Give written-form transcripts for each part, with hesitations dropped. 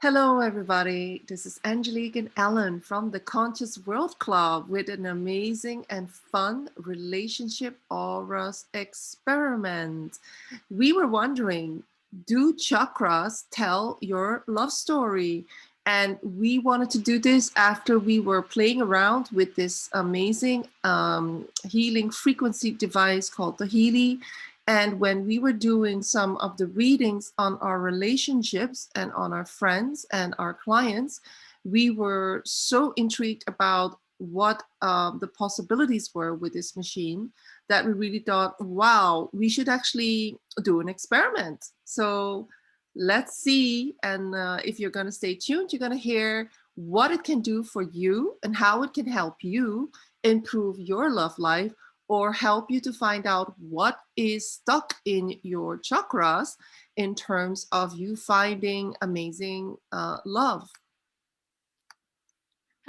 Hello, everybody. This is Angelique and Ellen from the Conscious World Club with an amazing and fun relationship auras experiment. We were wondering, do chakras tell your love story? And we wanted to do this after we were playing around with this amazing healing frequency device called the Healy. And when we were doing some of the readings on our relationships and on our friends and our clients, we were so intrigued about what the possibilities were with this machine that we really thought, wow, we should actually do an experiment. So let's see. And if you're going to stay tuned, you're going to hear what it can do for you and how it can help you improve your love life or help you to find out what is stuck in your chakras in terms of you finding amazing love.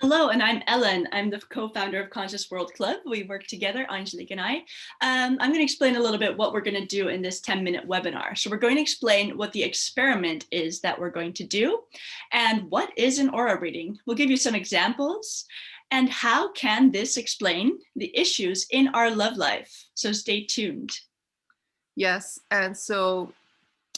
Hello, and I'm Ellen. I'm the co-founder of Conscious World Club. We work together, Angelique and I. I'm going to explain a little bit what we're going to do in this 10-minute webinar. So we're going to explain what the experiment is that we're going to do and what is an aura reading. We'll give you some examples and how can this explain the issues in our love life. So stay tuned. Yes, and so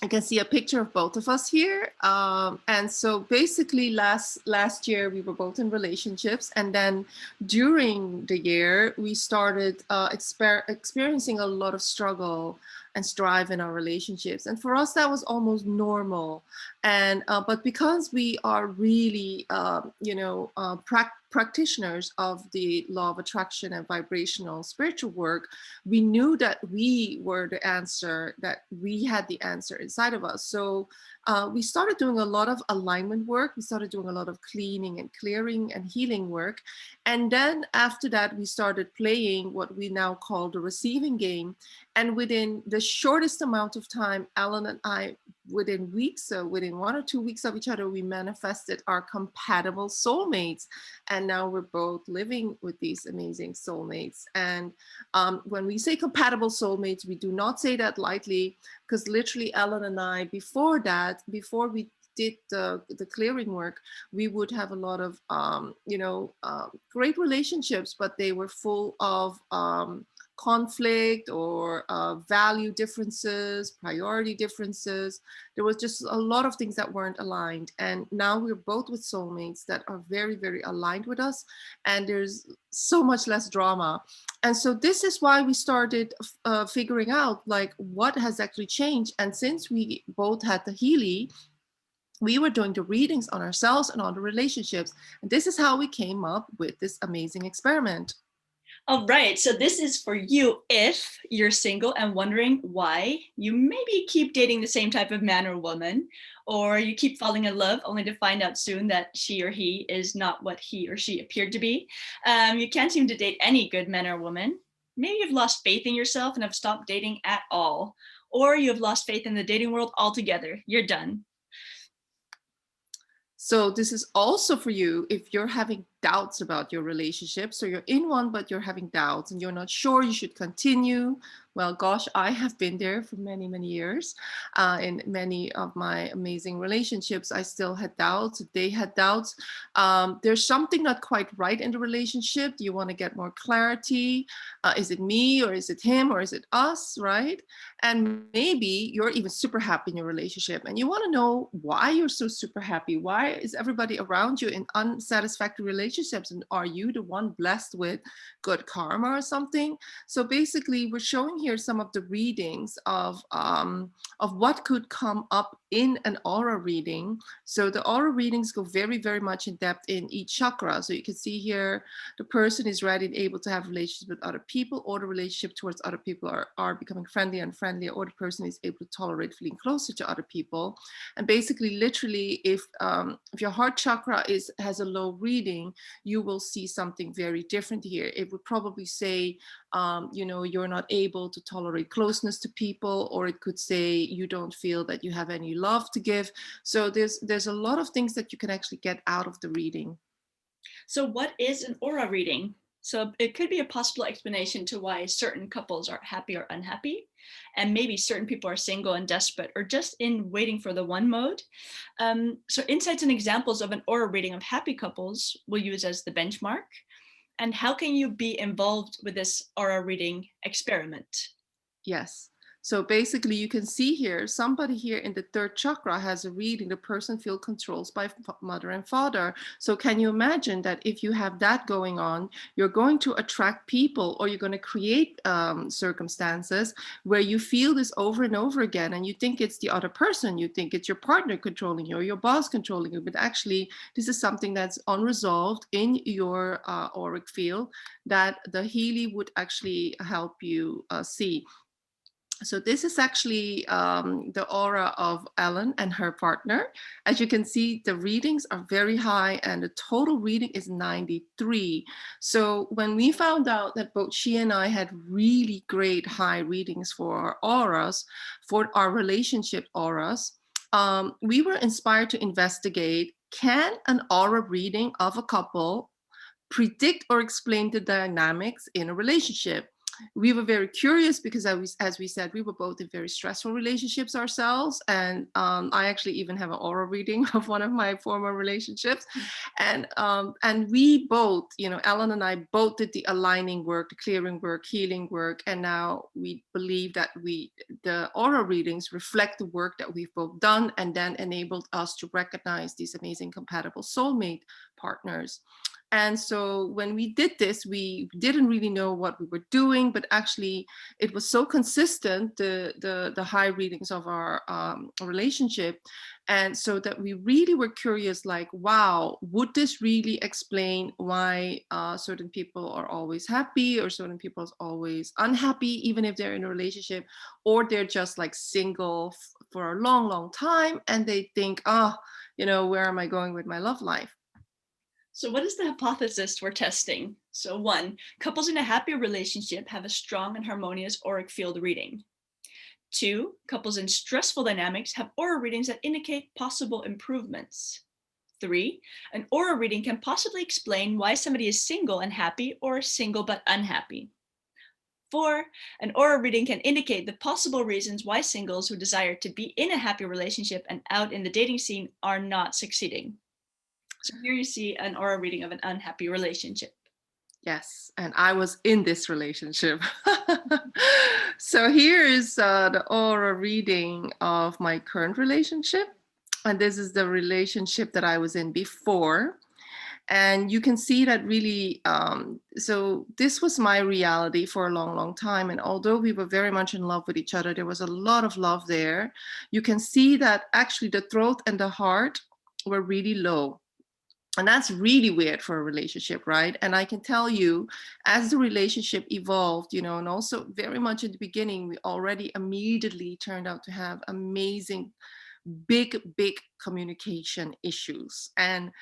I can see a picture of both of us here. And so basically last year we were both in relationships. And then during the year, we started experiencing a lot of struggle and strive in our relationships. And for us, that was almost normal. And but because we are really, practitioners of the law of attraction and vibrational spiritual work, we knew that we were the answer, that we had the answer inside of us. So we started doing a lot of alignment work. We started doing a lot of cleaning and clearing and healing work. And then after that, we started playing what we now call the receiving game. And within the shortest amount of time, Alan and I, within weeks, so within 1 or 2 weeks of each other, we manifested our compatible soulmates. And now we're both living with these amazing soulmates. And when we say compatible soulmates, we do not say that lightly, because literally Ellen and I, before that, before we did the clearing work, we would have a lot of, great relationships, but they were full of conflict or value differences, priority differences. There was just a lot of things that weren't aligned. And now we're both with soulmates that are very, very aligned with us. And there's so much less drama. And so this is why we started figuring out like what has actually changed. And since we both had the Healy, we were doing the readings on ourselves and on the relationships. And this is how we came up with this amazing experiment. All right, so this is for you if you're single and wondering why you maybe keep dating the same type of man or woman, or you keep falling in love only to find out soon that she or he is not what he or she appeared to be. You can't seem to date any good man or woman. Maybe you've lost faith in yourself and have stopped dating at all, or you have lost faith in the dating world altogether. You're done. So this is also for you if you're having doubts about your relationship. So you're in one, but you're having doubts and you're not sure you should continue. Well, gosh, I have been there for many, many years. In many of my amazing relationships, I still had doubts. They had doubts. There's something not quite right in the relationship. Do you want to get more clarity? Is it me or is it him or is it us, right? And maybe you're even super happy in your relationship and you want to know why you're so super happy. Why is everybody around you in unsatisfactory relationships? And are you the one blessed with good karma or something? So basically, we're showing here some of the readings of what could come up in an aura reading. So the aura readings go very, very much in depth in each chakra. So you can see here, the person is ready and able to have relationships with other people, or the relationship towards other people are becoming friendly and friendlier, or the person is able to tolerate feeling closer to other people. And basically, literally, if your heart chakra has a low reading, you will see something very different here. It would probably say, you're not able to tolerate closeness to people, or it could say you don't feel that you have any love to give. So there's a lot of things that you can actually get out of the reading. So what is an aura reading? So it could be a possible explanation to why certain couples are happy or unhappy, and maybe certain people are single and desperate or just in waiting for the one mode. So insights and examples of an aura reading of happy couples we'll use as the benchmark. And how can you be involved with this aura reading experiment? Yes. So basically, you can see here, somebody here in the third chakra has a reading, the person feels controlled by mother and father. So can you imagine that if you have that going on, you're going to attract people, or you're going to create circumstances where you feel this over and over again, and you think it's the other person, you think it's your partner controlling you or your boss controlling you, but actually this is something that's unresolved in your auric field that the Healy would actually help you see. So this is actually the aura of Ellen and her partner. As you can see, the readings are very high and the total reading is 93. So when we found out that both she and I had really great high readings for our auras, for our relationship auras, we were inspired to investigate, can an aura reading of a couple predict or explain the dynamics in a relationship? We were very curious because, as we said, we were both in very stressful relationships ourselves. And I actually even have an aura reading of one of my former relationships. And we both, Ellen and I both did the aligning work, the clearing work, healing work. And now we believe that the aura readings reflect the work that we've both done, and then enabled us to recognize these amazing compatible soulmate partners. And so when we did this, we didn't really know what we were doing, but actually it was so consistent, the high readings of our relationship. And so that we really were curious, like, wow, would this really explain why certain people are always happy or certain people are always unhappy, even if they're in a relationship, or they're just like single for a long, long time. And they think, where am I going with my love life? So, what is the hypothesis we're testing? So, one, couples in a happy relationship have a strong and harmonious auric field reading. Two, couples in stressful dynamics have aura readings that indicate possible improvements. Three, an aura reading can possibly explain why somebody is single and happy or single but unhappy. Four, an aura reading can indicate the possible reasons why singles who desire to be in a happy relationship and out in the dating scene are not succeeding. So here you see an aura reading of an unhappy relationship. Yes, and I was in this relationship. So here is the aura reading of my current relationship. And this is the relationship that I was in before. And you can see that really, so this was my reality for a long, long time. And although we were very much in love with each other, there was a lot of love there. You can see that actually the throat and the heart were really low. And that's really weird for a relationship, right? And I can tell you, as the relationship evolved, and also very much in the beginning, we already immediately turned out to have amazing, big communication issues. And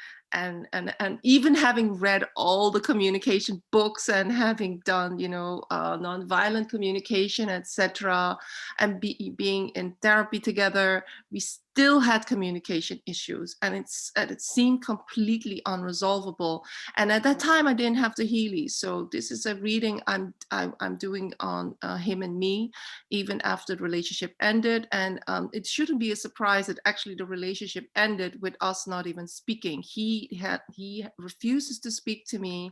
even having read all the communication books and having done nonviolent communication, etc., and being in therapy together, we still had communication issues, and it seemed completely unresolvable. And at that time I didn't have the Healy, so this is a reading I'm doing on him and me, even after the relationship ended. And it shouldn't be a surprise that actually the relationship ended with us not even speaking. He refuses to speak to me.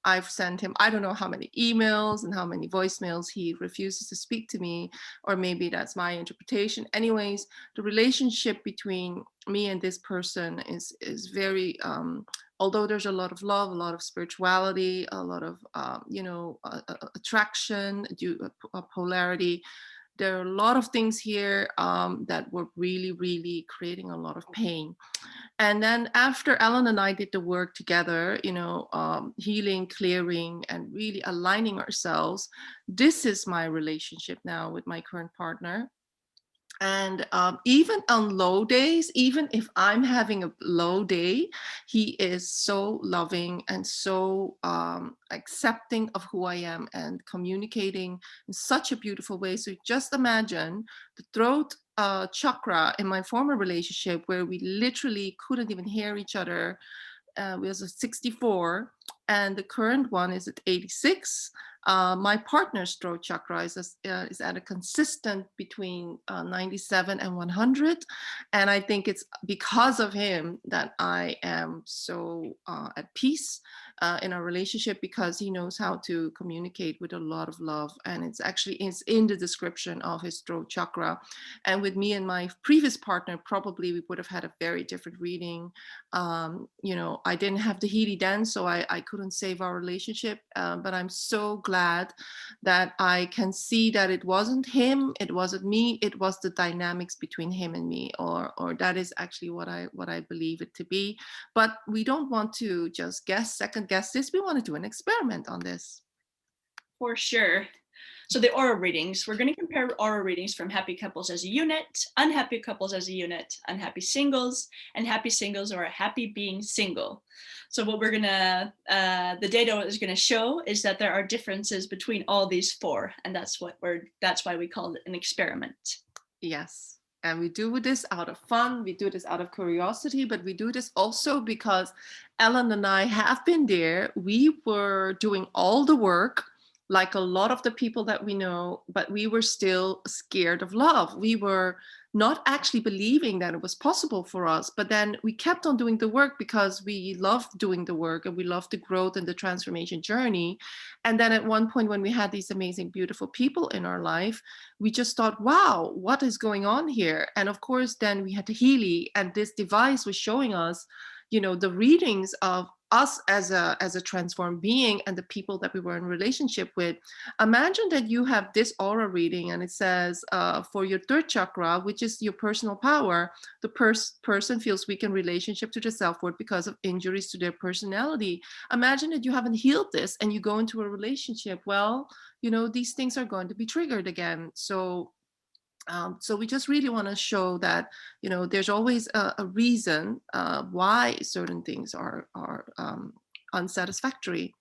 I've sent him, I don't know how many emails and how many voicemails. He refuses to speak to me, or maybe that's my interpretation. Anyways, the relationship between me and this person is very, although there's a lot of love, a lot of spirituality, a lot of attraction, polarity, there are a lot of things here that were really, really creating a lot of pain. And then after Ellen and I did the work together, healing, clearing, and really aligning ourselves, this is my relationship now with my current partner. And even on low days, even if I'm having a low day, he is so loving and so accepting of who I am and communicating in such a beautiful way. So just imagine the throat chakra in my former relationship, where we literally couldn't even hear each other. was at 64, and the current one is at 86. My partner's throat chakra is at a consistent between 97 and 100. And I think it's because of him that I am so at peace in our relationship, because he knows how to communicate with a lot of love. And it's in the description of his throat chakra. And with me and my previous partner, probably we would have had a very different reading. I didn't have the Healy then, so I couldn't save our relationship. But I'm so glad that I can see that it wasn't him, it wasn't me, it was the dynamics between him and me, or that is actually what I believe it to be. But we don't want to just second guess this. We want to do an experiment on this. For sure. So the aura readings, we're going to compare aura readings from happy couples as a unit, unhappy couples as a unit, unhappy singles, and happy singles, or happy being single. So what we're going to, the data is going to show is that there are differences between all these four, and that's why we call it an experiment. Yes. And we do this out of fun, we do this out of curiosity, but we do this also because Ellen and I have been there. We were doing all the work, like a lot of the people that we know, but we were still scared of love. We were not actually believing that it was possible for us, but then we kept on doing the work because we loved doing the work and we loved the growth and the transformation journey. And then at one point, when we had these amazing, beautiful people in our life, we just thought, wow, what is going on here? And of course, then we had the Healy, and this device was showing us, the readings of us as a transformed being and the people that we were in relationship with. Imagine that you have this aura reading, and it says for your third chakra, which is your personal power, the person feels weak in relationship to the self-worth because of injuries to their personality. Imagine that you haven't healed this and you go into a relationship. Well, these things are going to be triggered again. So we just really want to show that, there's always a reason why certain things are unsatisfactory.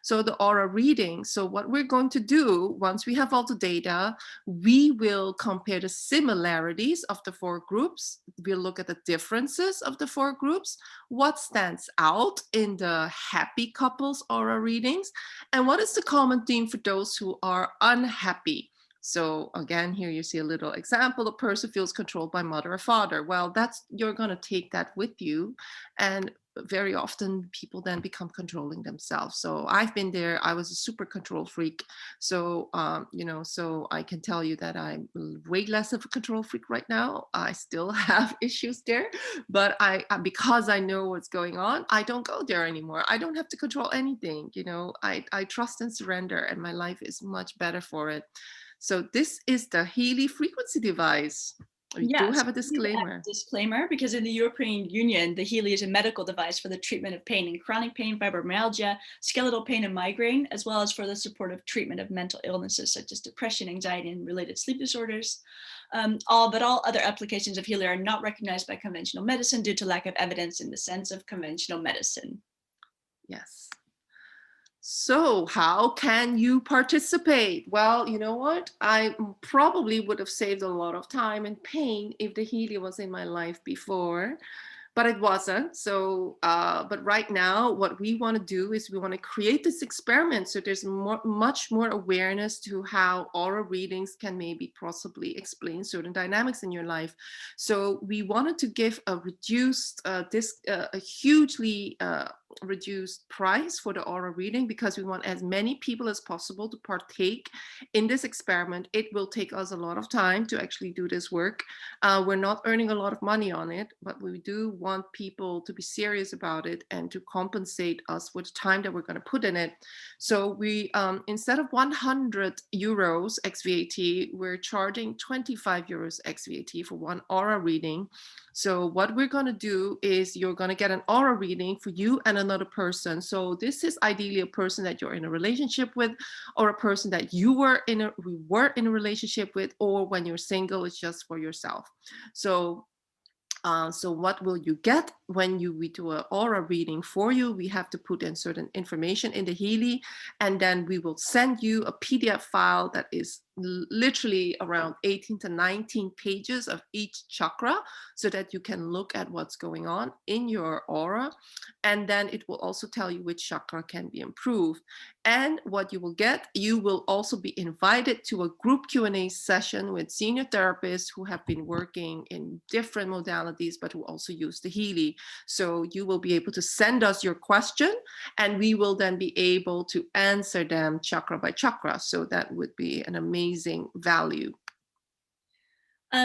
So the aura reading. So what we're going to do once we have all the data, we will compare the similarities of the four groups. We'll look at the differences of the four groups, what stands out in the happy couples aura readings, and what is the common theme for those who are unhappy. So again, here you see a little example. A person feels controlled by mother or father. Well, you're going to take that with you. And very often people then become controlling themselves. So I've been there. I was a super control freak. So, so I can tell you that I'm way less of a control freak right now. I still have issues there, but because I know what's going on, I don't go there anymore. I don't have to control anything. I trust and surrender, and my life is much better for it. So this is the Healy frequency device. We do have a disclaimer. Disclaimer, because in the European Union, the Healy is a medical device for the treatment of pain and chronic pain, fibromyalgia, skeletal pain, and migraine, as well as for the supportive treatment of mental illnesses such as depression, anxiety, and related sleep disorders. All other applications of Healy are not recognized by conventional medicine due to lack of evidence in the sense of conventional medicine. Yes. So how can you participate? Well, you know what? I probably would have saved a lot of time and pain if the Healy was in my life before, but it wasn't. So, but right now, what we want to do is we want to create this experiment. So there's much more awareness to how aura readings can maybe possibly explain certain dynamics in your life. So we wanted to give a reduced, a hugely reduced price for the aura reading, because we want as many people as possible to partake in this experiment. It will take us a lot of time to actually do this work. We're not earning a lot of money on it, but we do want people to be serious about it and to compensate us with the time that we're going to put in it. So we, instead of 100 euros ex VAT, we're charging 25 euros ex VAT for one aura reading. So what we're going to do is you're going to get an aura reading for you and another person. So this is ideally a person that you're in a relationship with, or a person that we were in a relationship with, or when you're single, it's just for yourself. So what will you get when we do an aura reading for you? We have to put in certain information in the Healy, and then we will send you a PDF file that is literally around 18 to 19 pages of each chakra, so that you can look at what's going on in your aura. And then it will also tell you which chakra can be improved. And what you will get, you will also be invited to a group Q&A session with senior therapists who have been working in different modalities, but who also use the Healy. So you will be able to send us your question, and we will then be able to answer them chakra by chakra. So that would be an amazing value.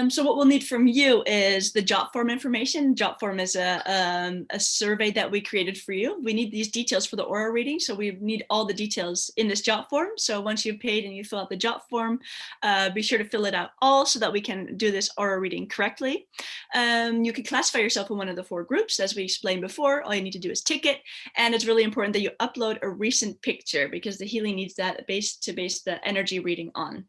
So what we'll need from you is the Jot form information. Jot form is a survey that we created for you. We need these details for the aura reading, so we need all the details in this Jot form. So once you've paid and you fill out the Jot form, be sure to fill it out all so that we can do this aura reading correctly. You can classify yourself in one of the 4 groups, as we explained before. All you need to do is tick it, and it's really important that you upload a recent picture, because the Healy needs that to base the energy reading on.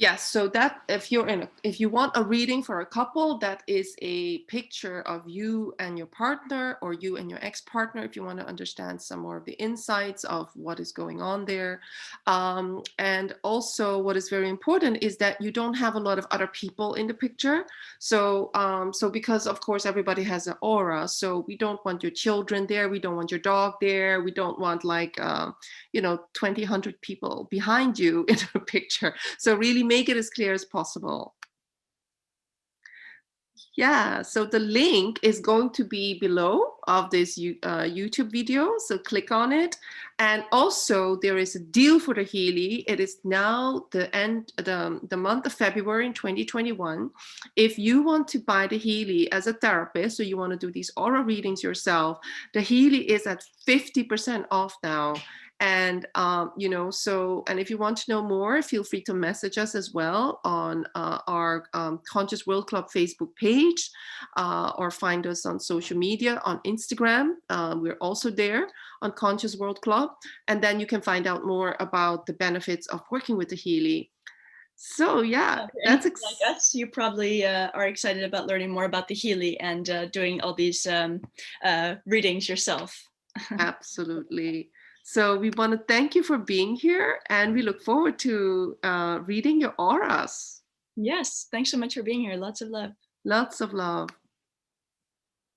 Yes, so that if you want a reading for a couple, that is a picture of you and your partner, or you and your ex-partner, if you want to understand some more of the insights of what is going on there. And also what is very important is that you don't have a lot of other people in the picture. So because of course everybody has an aura, so we don't want your children there, we don't want your dog there, we don't want like 200 people behind you in a picture. So really make it as clear as possible. Yeah, so the link is going to be below of this YouTube video, so click on it. And also there is a deal for the Healy. It is now the month of February in 2021. If you want to buy the Healy as a therapist, so you want to do these aura readings yourself, the Healy is at 50% off now. And and if you want to know more, feel free to message us as well on our Conscious World Club Facebook page, or find us on social media on Instagram. We're also there on Conscious World Club, and then you can find out more about the benefits of working with the Healy. So yeah, that's like us. You probably are excited about learning more about the Healy and doing all these readings yourself. Absolutely. So we want to thank you for being here, and we look forward to reading your auras. Yes, thanks so much for being here. Lots of love. Lots of love.